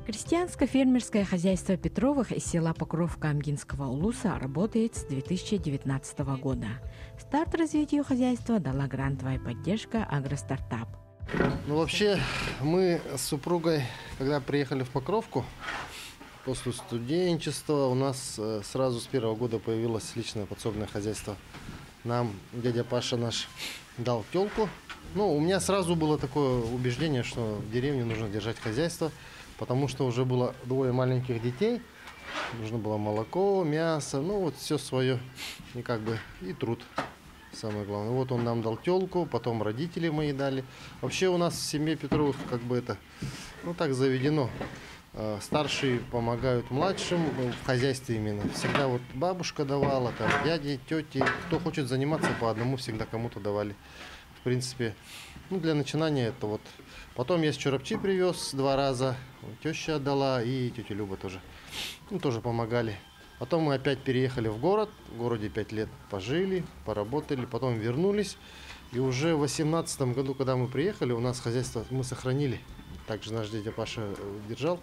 Крестьянско-фермерское хозяйство Петровых из села Покровка Амгинского улуса работает с 2019 года. Старт развитию хозяйства дала грантовая поддержка «Агростартап». Ну, вообще, мы с супругой, когда приехали в Покровку, после студенчества у нас сразу с первого года появилось личное подсобное хозяйство. Нам дядя Паша наш дал тёлку. Ну, у меня сразу было такое убеждение, что в деревне нужно держать хозяйство, потому что уже было двое маленьких детей. Нужно было молоко, мясо, ну вот все свое, и труд. Самое главное. Вот он нам дал тёлку, потом родители мои дали. Вообще у нас в семье Петровых так заведено. Старшие помогают младшим в хозяйстве именно. Всегда вот бабушка давала, там дяди, тети. Кто хочет заниматься по одному, всегда кому-то давали. В принципе, для начинания это вот. Потом я с Чорапчи привез 2 раза. Теща отдала и тетя Люба тоже. Тоже помогали. Потом мы опять переехали в город. В городе 5 лет пожили, поработали. Потом вернулись. И уже в 2018 году, когда мы приехали, у нас хозяйство мы сохранили. Также наш дядя Паша держал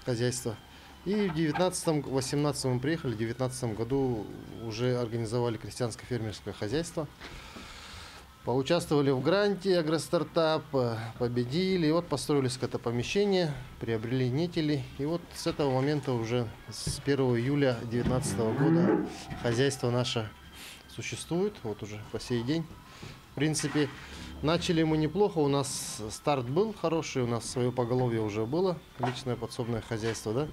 хозяйство. И в 2018 мы приехали, в 2019 году уже организовали крестьянско-фермерское хозяйство. Поучаствовали в гранте «Агростартап», победили. И вот построили какое-то помещение, приобрели нетели. И вот с этого момента уже с 1 июля 2019 года хозяйство наше существует, вот уже по сей день. В принципе, начали мы неплохо, у нас старт был хороший, у нас свое поголовье уже было, личное подсобное хозяйство, да?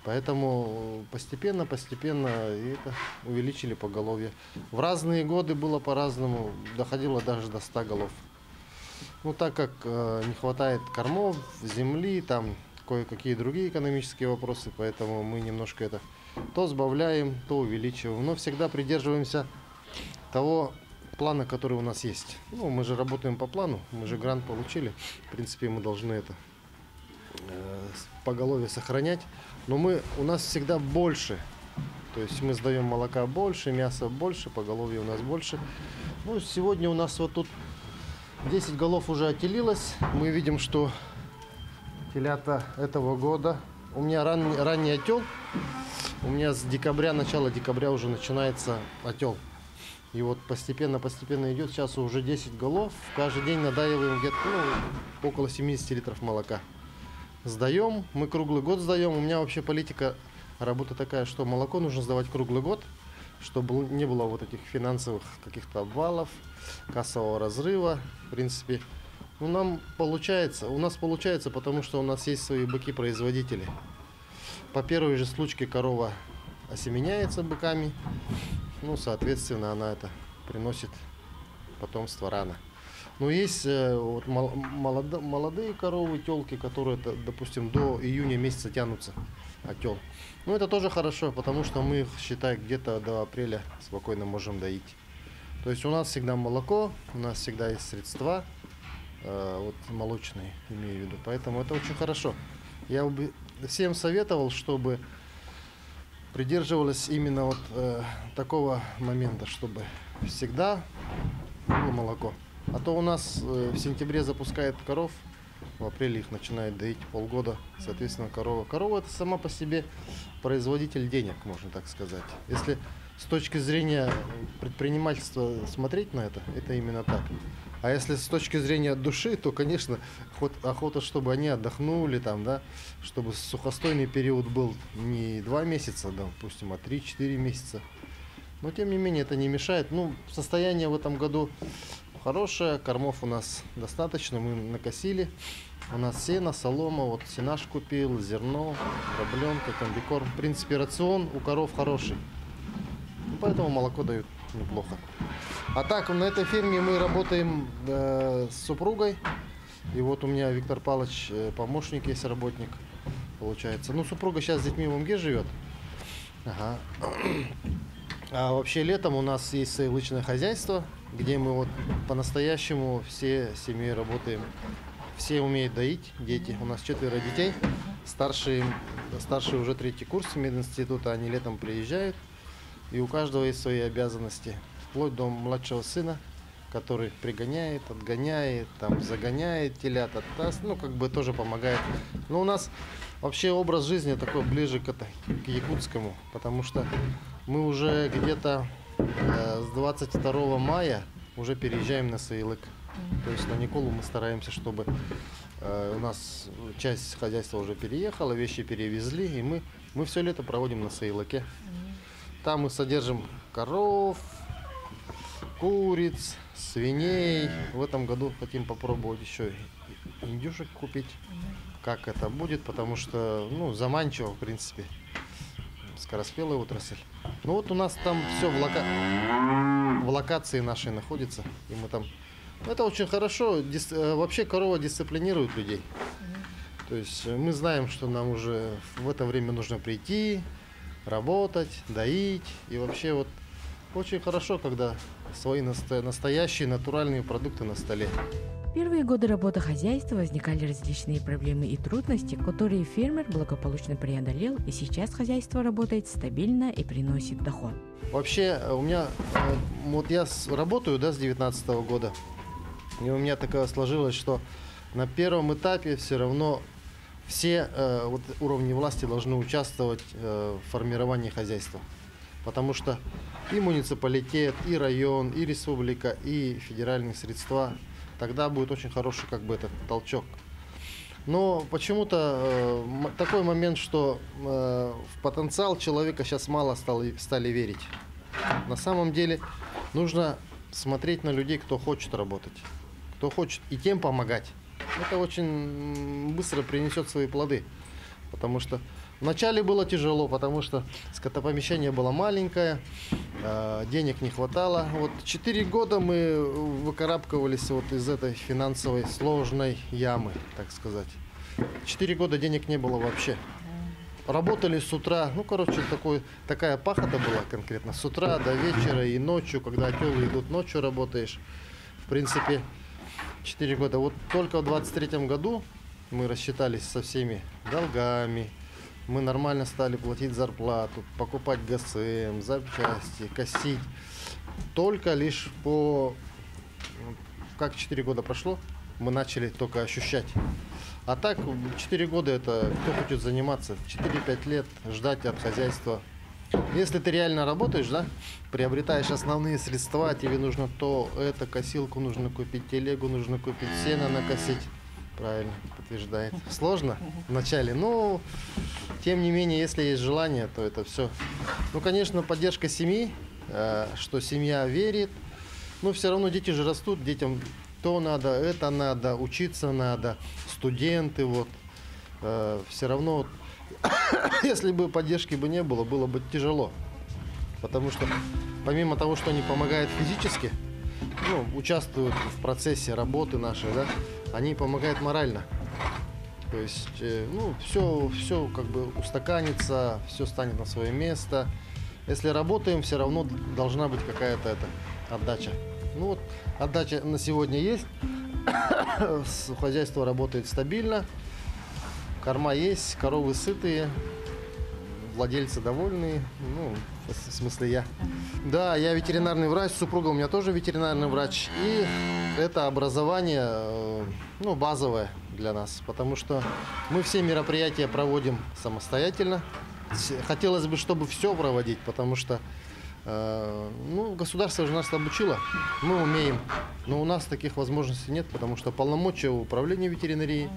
Поэтому постепенно и это увеличили поголовье. В разные годы было по-разному, доходило даже до 100 голов. Так как не хватает кормов, земли, там кое-какие другие экономические вопросы, поэтому мы немножко это то сбавляем, то увеличиваем, но всегда придерживаемся того плана, который у нас есть. Мы же работаем по плану, мы же грант получили. В принципе, мы должны это поголовье сохранять. Но у нас всегда больше. То есть мы сдаем молока больше, мяса больше, поголовье у нас больше. Сегодня у нас вот тут 10 голов уже отелилось. Мы видим, что телята этого года. У меня ранний отел. У меня с начала декабря уже начинается отел. И вот постепенно идет. Сейчас уже 10 голов. Каждый день надаиваем где-то около 70 литров молока. Сдаем. Мы круглый год сдаем. У меня вообще политика работы такая, что молоко нужно сдавать круглый год, чтобы не было вот этих финансовых каких-то обвалов, кассового разрыва. В принципе, у нас получается, потому что у нас есть свои быки-производители. По первой же случке корова осеменяется быками. Соответственно, она это приносит потомство рано. Есть молодые коровы, телки, которые, допустим, до июня месяца тянутся, отел. Это тоже хорошо, потому что мы их, считай, где-то до апреля спокойно можем доить. То есть у нас всегда молоко, у нас всегда есть средства, молочные, имею в виду. Поэтому это очень хорошо. Я бы всем советовал, чтобы придерживалась именно такого момента, чтобы всегда было молоко. А то у нас в сентябре запускает коров, в апреле их начинает доить полгода, соответственно, корова. Корова — это сама по себе производитель денег, можно так сказать. Если с точки зрения предпринимательства смотреть на это именно так. А если с точки зрения души, то, конечно, охота, чтобы они отдохнули, чтобы сухостойный период был не 2 месяца, допустим, а 3-4 месяца. Но, тем не менее, это не мешает. Состояние в этом году хорошее, кормов у нас достаточно, мы накосили. У нас сено, солома, сенаж купил, зерно, дробленка, комбикорм. В принципе, рацион у коров хороший. Поэтому молоко дают неплохо. А так, на этой ферме мы работаем с супругой. И у меня Виктор Павлович, помощник есть, работник, получается. Супруга сейчас с детьми в Умге живет. Ага. А вообще летом у нас есть свое личное хозяйство, где мы по-настоящему все семьей работаем. Все умеют доить, дети. У нас 4 детей. Старшие уже 3-й курс мединститута, они летом приезжают. И у каждого есть свои обязанности. Вплоть до младшего сына, который пригоняет, отгоняет, загоняет телят, тоже помогает. Но у нас Вообще образ жизни такой ближе к якутскому, потому что мы уже где-то с 22 мая уже переезжаем на Саилык. То есть на Николу мы стараемся, чтобы у нас часть хозяйства уже переехала, вещи перевезли, и мы все лето проводим на Саилыке. Там мы содержим коров, куриц, свиней. В этом году хотим попробовать еще индюшек купить. Как это будет, потому что, заманчиво, в принципе, скороспелая отрасль. Ну вот у нас там все в локации нашей находится, и мы там... Это очень хорошо, вообще корова дисциплинирует людей. То есть мы знаем, что нам уже в это время нужно прийти, работать, доить, и вообще вот очень хорошо, когда свои настоящие натуральные продукты на столе. В первые годы работы хозяйства возникали различные проблемы и трудности, которые фермер благополучно преодолел, и сейчас хозяйство работает стабильно и приносит доход. Вообще у меня, вот я работаю, с 2019 года, и у меня такое сложилось, что на первом этапе все равно все уровни власти должны участвовать в формировании хозяйства. Потому что и муниципалитет, и район, и республика, и федеральные средства, тогда будет очень хороший этот толчок. Но почему-то такой момент, что в потенциал человека сейчас мало стали верить. На самом деле нужно смотреть на людей, кто хочет работать, кто хочет и тем помогать. Это очень быстро принесет свои плоды. Потому что вначале было тяжело, потому что скотопомещение было маленькое, денег не хватало. 4 года мы выкарабкивались из этой финансовой сложной ямы, так сказать. 4 года денег не было вообще. Работали с утра, такая пахота была конкретно, с утра до вечера и ночью, когда отелы идут, ночью работаешь. В принципе, 4 года. Вот только в 23-м году мы рассчитались со всеми долгами, мы нормально стали платить зарплату, покупать ГСМ, запчасти, косить. Только лишь как 4 года прошло, мы начали только ощущать. А так, 4 года это кто хочет заниматься, 4-5 лет ждать от хозяйства. Если ты реально работаешь, приобретаешь основные средства, тебе нужно косилку нужно купить, телегу нужно купить, сено накосить. Правильно, подтверждает. Сложно вначале, но тем не менее, если есть желание, то это все. Конечно, поддержка семьи, что семья верит, но все равно дети же растут, детям то надо, это надо, учиться надо, студенты все равно, если бы поддержки не было бы тяжело. Потому что помимо того, что они помогают физически, участвуют в процессе работы нашей, они помогают морально. То есть, все устаканится, все станет на свое место. Если работаем, все равно должна быть какая-то отдача. Отдача на сегодня есть. Хозяйство работает стабильно. Корма есть, коровы сытые, владельцы довольные. В смысле я. Да, я ветеринарный врач, супруга у меня тоже ветеринарный врач. И это образование, базовое для нас, потому что мы все мероприятия проводим самостоятельно. Хотелось бы, чтобы все проводить, потому что государство уже нас обучило, мы умеем, но у нас таких возможностей нет, потому что полномочия управления ветеринарии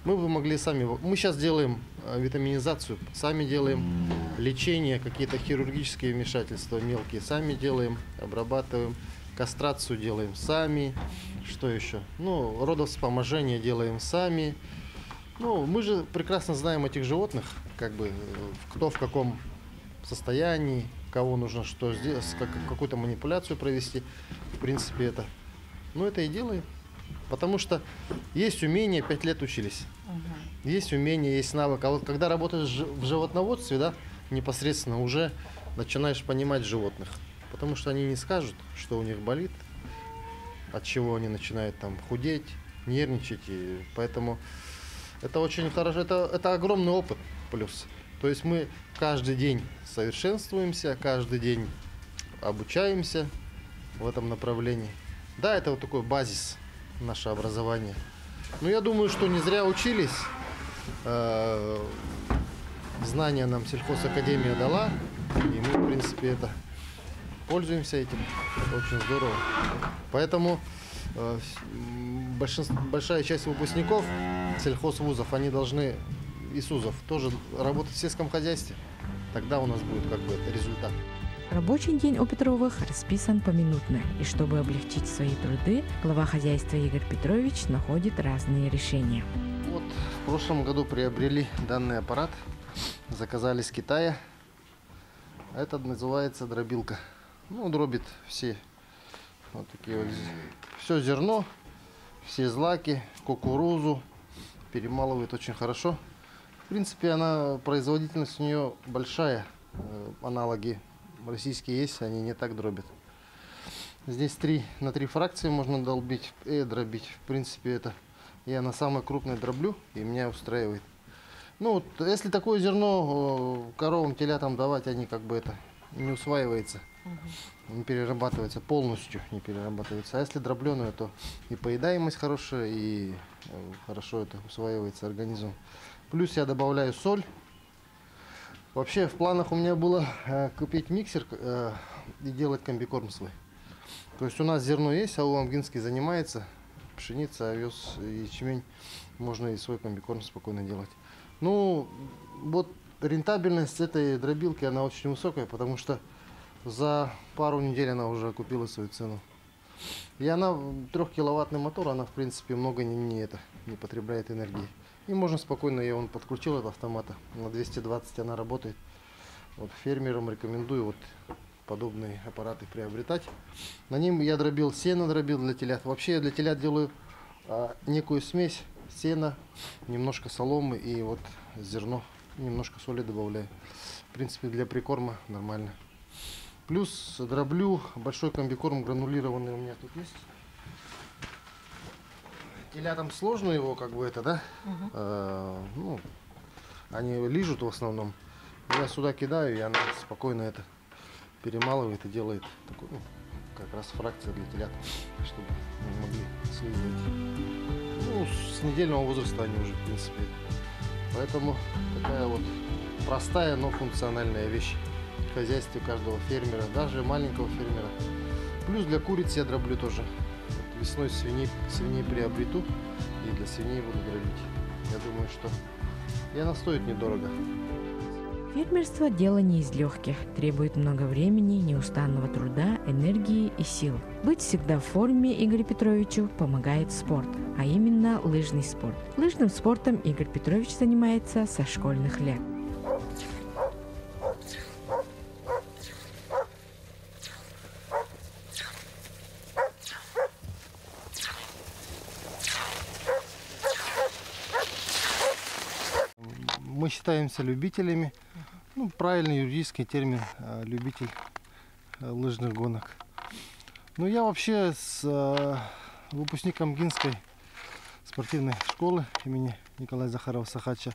мы бы могли сами. Мы сейчас делаем витаминизацию, сами делаем лечение, какие-то хирургические вмешательства мелкие, сами делаем, обрабатываем, кастрацию делаем сами, что еще? Родовспоможение делаем сами. Мы же прекрасно знаем этих животных, кто в каком состоянии, кого нужно что сделать, какую-то манипуляцию провести. В принципе, это и делаем. Потому что есть умение, 5 лет учились. Есть умение, есть навык. А когда работаешь в животноводстве, непосредственно уже начинаешь понимать животных. Потому что они не скажут, что у них болит, от чего они начинают худеть, нервничать. И поэтому это очень хорошо, это огромный опыт плюс. То есть мы каждый день совершенствуемся, каждый день обучаемся в этом направлении. Да, это такой базис, наше образование. Но я думаю, что не зря учились. знания нам сельхозакадемия дала, и мы, в принципе, это пользуемся этим. Это очень здорово. Поэтому большая часть выпускников сельхозвузов, они должны, и СУЗов, тоже работать в сельском хозяйстве. Тогда у нас будет как бы результат. Рабочий день у Петровых расписан поминутно, и чтобы облегчить свои труды, глава хозяйства Игорь Петрович находит разные решения. Вот в прошлом году приобрели данный аппарат, заказали с Китая. Это называется дробилка. Ну, дробит все вот такие вот, все зерно, все злаки, кукурузу, перемалывает очень хорошо. В принципе, производительность у нее большая, аналоги российские есть, они не так дробят. Здесь на 3 фракции можно долбить и дробить. В принципе, это я на самой крупной дроблю, и меня устраивает. Ну, вот, если такое зерно коровам, телятам давать, они как бы это не усваивается, не перерабатывается, полностью не перерабатывается. А если дробленое, то и поедаемость хорошая, и хорошо это усваивается организмом. Плюс я добавляю соль. Вообще в планах у меня было купить миксер и делать комбикорм свой. То есть у нас зерно есть, а у Амгинский занимается. Пшеница, овес и ячмень. Можно и свой комбикорм спокойно делать. Ну, вот рентабельность этой дробилки, она очень высокая, потому что за пару недель она уже окупила свою цену. И она 3-киловаттный мотор, она в принципе много не потребляет энергии. И можно спокойно, я подключил от автомата, на 220 она работает. Вот фермерам рекомендую вот подобные аппараты приобретать. На ним я сено дробил для телят. Вообще я для телят делаю некую смесь сена, немножко соломы и вот зерно, немножко соли добавляю. В принципе, для прикорма нормально. Плюс дроблю большой комбикорм гранулированный у меня тут есть. Телятам сложно его, как бы это, да? Ну, они лижут в основном. Я сюда кидаю, и она спокойно это перемалывает и делает такой, ну, как раз фракция для телят, чтобы они могли слизывать. Ну, с недельного возраста они уже, в принципе. Поэтому такая вот простая, но функциональная вещь в хозяйстве каждого фермера, даже маленького фермера. Плюс для куриц я дроблю тоже. Вот весной свиней приобрету и для свиней буду дробить. Я думаю, что и она стоит недорого. Фермерство – дело не из легких, требует много времени, неустанного труда, энергии и сил. Быть всегда в форме Игорю Петровичу помогает спорт, а именно лыжный спорт. Лыжным спортом Игорь Петрович занимается со школьных лет. Мы считаемся любителями, ну, правильный юридический термин, любитель лыжных гонок. Ну, я вообще выпускник Амгинской спортивной школы имени Николая Захарова-Сахача.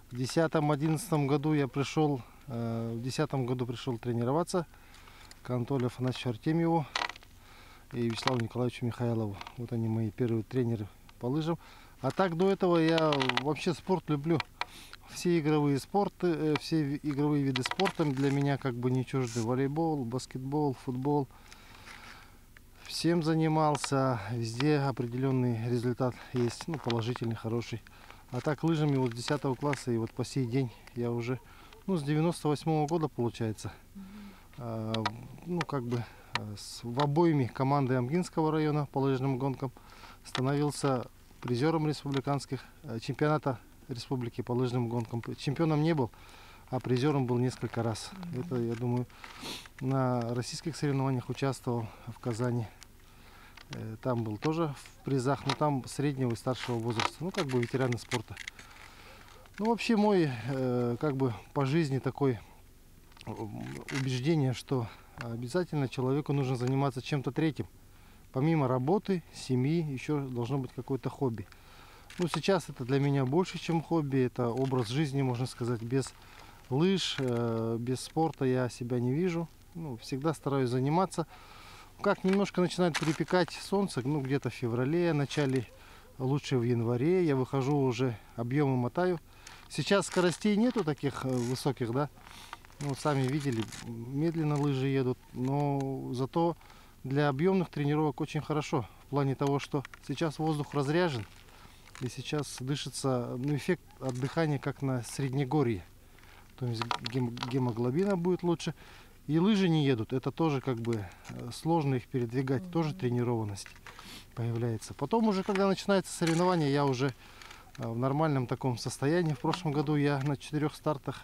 В 2010-2011 году я пришел, тренироваться к Анатолию Афанасьевичу Артемьеву и Вячеславу Николаевичу Михайлову. Вот они мои первые тренеры по лыжам. А так до этого я вообще спорт люблю. Все игровые виды спорта для меня как бы не чужды. Волейбол, баскетбол, футбол. Всем занимался, везде определенный результат есть, ну, положительный, хороший. А так лыжами вот с 10 класса и вот по сей день я уже, ну, с 98 года получается, ну, как бы в обоими команды Амгинского района по лыжным гонкам становился призером республиканских чемпионата республики по лыжным гонкам. Чемпионом не был, а призером был несколько раз. Это, я думаю, на российских соревнованиях участвовал в Казани. Там был тоже в призах, но там среднего и старшего возраста. Ну, как бы ветераны спорта. Ну, вообще мой, как бы по жизни такое убеждение, что обязательно человеку нужно заниматься чем-то третьим. Помимо работы, семьи, еще должно быть какое-то хобби. Ну, сейчас это для меня больше, чем хобби. Это образ жизни, можно сказать. Без лыж, без спорта я себя не вижу. Ну, всегда стараюсь заниматься. Как немножко начинает припекать солнце, ну, где-то в феврале, начале лучше в январе. Я выхожу уже, объемы мотаю. Сейчас скоростей нету таких высоких, да. Ну, вот сами видели, медленно лыжи едут. Но зато для объемных тренировок очень хорошо. В плане того, что сейчас воздух разряжен. И сейчас дышится, ну, эффект от дыхания как на среднегорье. То есть гемоглобина будет лучше. И лыжи не едут. Это тоже как бы сложно их передвигать. Тоже тренированность появляется. Потом уже, когда начинается соревнование, я уже в нормальном таком состоянии. В прошлом году я на 4 стартах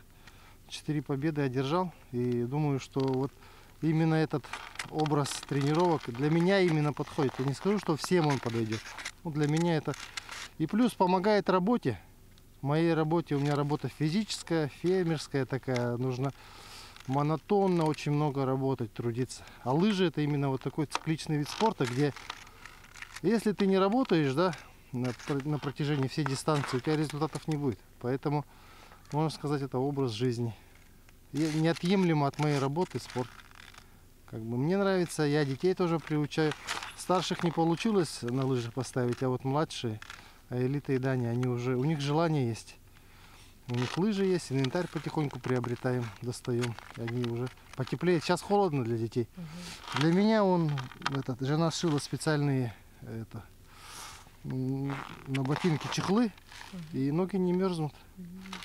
4 победы одержал. И думаю, что вот именно этот образ тренировок для меня именно подходит. Я не скажу, что всем он подойдет. Ну, для меня это... И плюс помогает работе. В моей работе, у меня работа физическая, фермерская такая. Нужно монотонно очень много работать, трудиться. А лыжи это именно вот такой цикличный вид спорта, где если ты не работаешь, да, на протяжении всей дистанции, у тебя результатов не будет. Поэтому, можно сказать, это образ жизни. И неотъемлемо от моей работы спорт. Как бы мне нравится, я детей тоже приучаю. Старших не получилось на лыжи поставить, а вот младшие, Элита и Даня, они уже, у них желание есть. У них лыжи есть, инвентарь потихоньку приобретаем, достаем. Они уже потеплее. Сейчас холодно для детей. Для меня жена сшила специальные на ботинки чехлы, и ноги не мерзнут.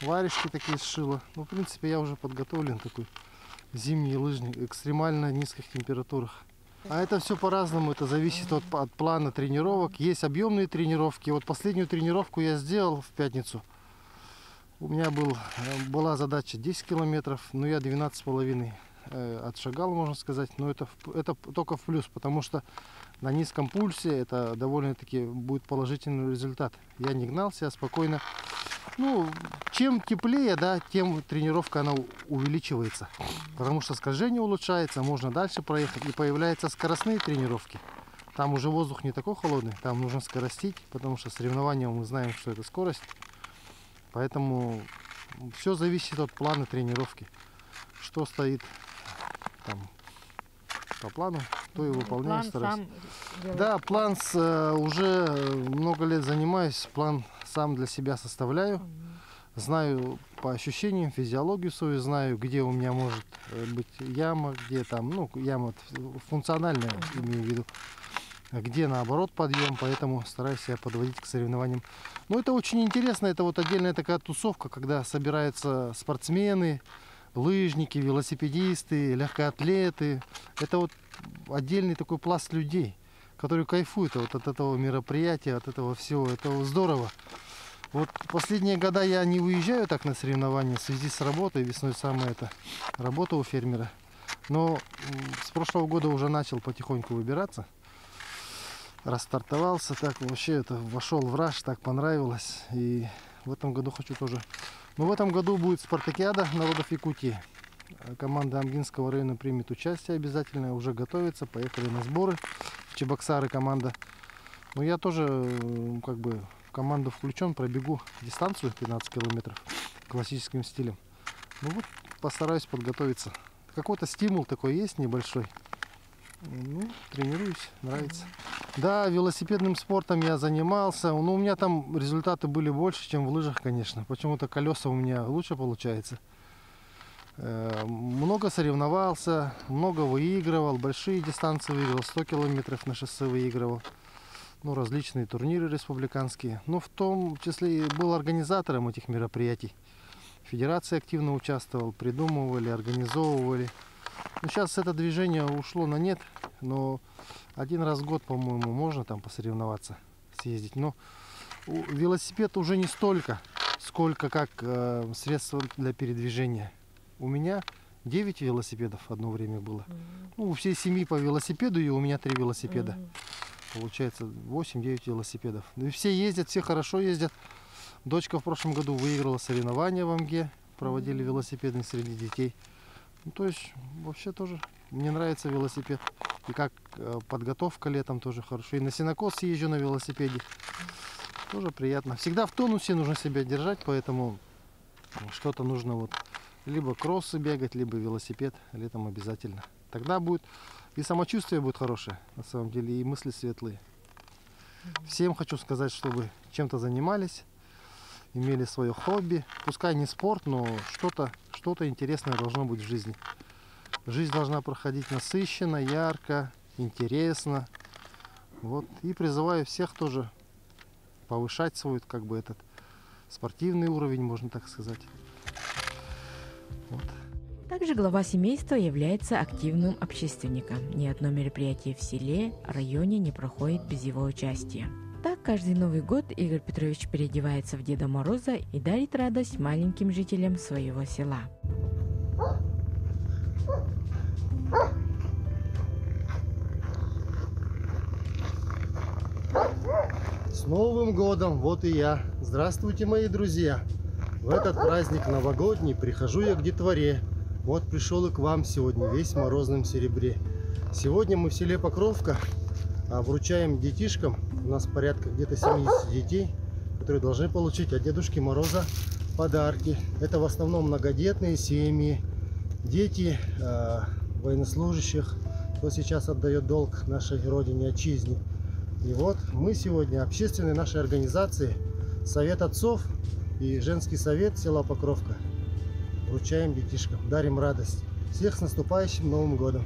Варежки такие сшила. Ну, в принципе, я уже подготовлен такой зимний лыжник, экстремально низких температурах. А это все по-разному, это зависит от плана тренировок. Есть объемные тренировки. Вот последнюю тренировку я сделал в пятницу. У меня была задача 10 километров, но я 12,5 отшагал, можно сказать. Но это только в плюс, потому что на низком пульсе это довольно-таки будет положительный результат. Я не гнался, я спокойно. Ну, чем теплее, да, тем тренировка она увеличивается. Потому что скольжение улучшается, можно дальше проехать. И появляются скоростные тренировки. Там уже воздух не такой холодный, там нужно скоростить, потому что соревнования мы знаем, что это скорость. Поэтому все зависит от плана тренировки. Что стоит там по плану, то и выполняю, стараюсь. Да, план уже много лет занимаюсь, план сам для себя составляю. Знаю по ощущениям, физиологию свою, знаю, где у меня может быть яма, где там, ну, яма функциональная, имею в виду, где наоборот подъем, поэтому стараюсь себя подводить к соревнованиям. Но это очень интересно, это вот отдельная такая тусовка, когда собираются спортсмены, лыжники, велосипедисты, легкоатлеты. Это вот отдельный такой пласт людей, которые кайфуют вот от этого мероприятия, от этого всего. Это здорово. Вот последние года я не уезжаю так на соревнования в связи с работой. Весной самая это работа у фермера. Но с прошлого года уже начал потихоньку выбираться. Расстартовался, так вообще это вошел в раж, так понравилось. И в этом году хочу тоже. Но в этом году будет спартакиада народов Якутии. Команда Амгинского района примет участие обязательно, уже готовится, поехали на сборы. В Чебоксары команда. Но я тоже как бы в команду включен, пробегу дистанцию 15 километров классическим стилем. Ну вот, постараюсь подготовиться. Какой-то стимул такой есть небольшой. Ну, тренируюсь, нравится. Да, велосипедным спортом я занимался. Ну, у меня там результаты были больше, чем в лыжах, конечно. Почему-то колеса у меня лучше получается. Много соревновался, много выигрывал, большие дистанции выиграл, 100 километров на шоссе выигрывал. Ну, различные турниры республиканские. Ну, в том числе и был организатором этих мероприятий. Федерация активно участвовал, придумывали, организовывали. Ну, сейчас это движение ушло на нет, но один раз в год, по-моему, можно там посоревноваться, съездить. Но велосипед уже не столько, сколько как средство для передвижения. У меня 9 велосипедов одно время было. Ну, у всей семьи по велосипеду, и у меня 3 велосипеда. Получается 8-9 велосипедов. И все ездят, все хорошо ездят. Дочка в прошлом году выиграла соревнования в МГ, проводили велосипедные среди детей. Ну, то есть вообще тоже мне нравится велосипед. И как подготовка летом тоже хорошо. И на сенокос езжу на велосипеде. Тоже приятно. Всегда в тонусе нужно себя держать, поэтому что-то нужно вот либо кроссы бегать, либо велосипед летом обязательно. Тогда будет и самочувствие будет хорошее, на самом деле, и мысли светлые. Всем хочу сказать, чтобы чем-то занимались, имели свое хобби. Пускай не спорт, но что-то интересное должно быть в жизни. Жизнь должна проходить насыщенно, ярко, интересно. Вот. И призываю всех тоже повышать свой, этот спортивный уровень, можно так сказать. Вот. Также глава семейства является активным общественником. Ни одно мероприятие в селе, районе не проходит без его участия. Так, каждый Новый год Игорь Петрович переодевается в Деда Мороза и дарит радость маленьким жителям своего села. С Новым годом! Вот и я. Здравствуйте, мои друзья! В этот праздник новогодний прихожу я к детворе. Вот пришел и к вам сегодня, весь в морозном серебре. Сегодня мы в селе Покровка вручаем детишкам, у нас порядка где-то 70 детей, которые должны получить от Дедушки Мороза подарки. Это в основном многодетные семьи, дети военнослужащих, кто сейчас отдает долг нашей родине, отчизне. И вот мы сегодня, общественные нашей организации, Совет отцов и женский совет села Покровка, вручаем детишкам, дарим радость. Всех с наступающим Новым годом!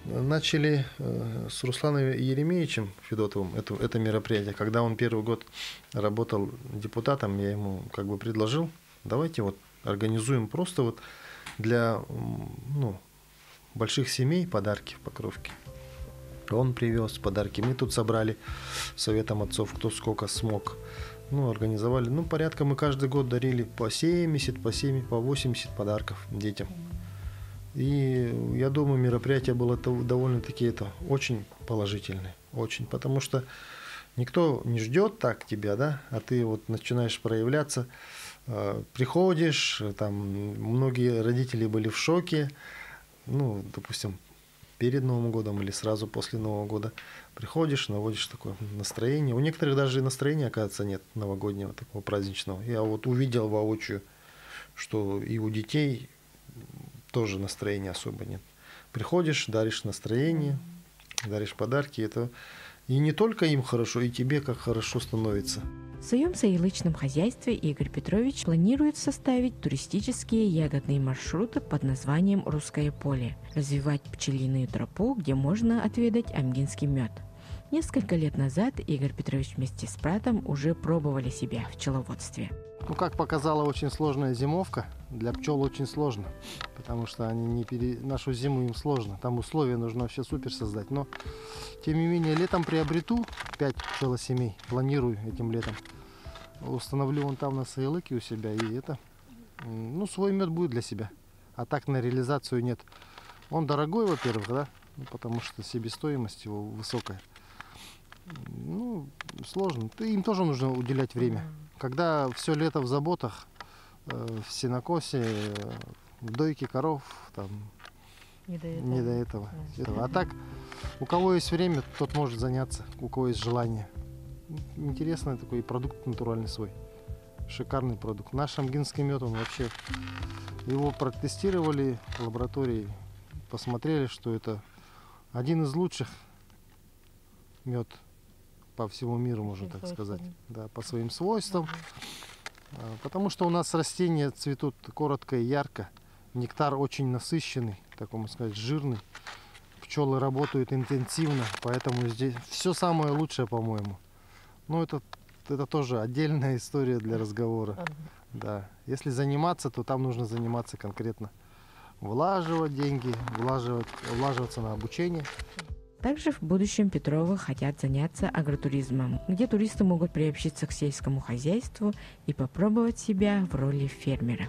Начали с Русланом Еремеевичем Федотовым это мероприятие. Когда он первый год работал депутатом, я ему предложил, давайте организуем просто для больших семей подарки в Покровке. Он привез подарки. Мы тут собрали советом отцов, кто сколько смог. Организовали. Порядка мы каждый год дарили по 70, по 80 подарков детям. И я думаю, мероприятие было довольно-таки очень положительное. Очень. Потому что никто не ждет так тебя, да? А ты начинаешь проявляться. Приходишь, там многие родители были в шоке. Допустим, перед Новым годом или сразу после Нового года приходишь, наводишь такое настроение. У некоторых даже и настроения, оказывается, нет новогоднего, такого праздничного. Я увидел воочию, что и у детей тоже настроения особо нет. Приходишь, даришь настроение, даришь подарки. И не только им хорошо, и тебе как хорошо становится. В своем соелычном хозяйстве Игорь Петрович планирует составить туристические ягодные маршруты под названием «Русское поле», развивать пчелиную тропу, где можно отведать амгинский мед. Несколько лет назад Игорь Петрович вместе с братом уже пробовали себя в пчеловодстве. Как показала очень сложная зимовка, для пчел очень сложно, потому что нашу зиму им сложно, там условия нужно вообще супер создать. Но, тем не менее, летом приобрету 5 пчелосемей, планирую этим летом. Установлю вон там на Саилыке у себя, и свой мед будет для себя. А так на реализацию нет. Он дорогой, во-первых, да, потому что себестоимость его высокая. Сложно. Им тоже нужно уделять время. Когда все лето в заботах, в сенокосе, в дойке коров, там не до этого. А так, у кого есть время, тот может заняться, у кого есть желание. Интересный такой продукт натуральный свой. Шикарный продукт. Наш амгинский мед, он вообще, его протестировали в лаборатории, посмотрели, что это один из лучших мед по всему миру, можно так сказать, да, по своим свойствам, потому что у нас растения цветут коротко и ярко, нектар очень насыщенный, так можно сказать, жирный, пчелы работают интенсивно, поэтому здесь все самое лучшее, по-моему. Это тоже отдельная история для разговора. Да. Если заниматься, то там нужно заниматься конкретно, влаживать деньги, влаживаться на обучение. Также в будущем Петровы хотят заняться агротуризмом, где туристы могут приобщиться к сельскому хозяйству и попробовать себя в роли фермера.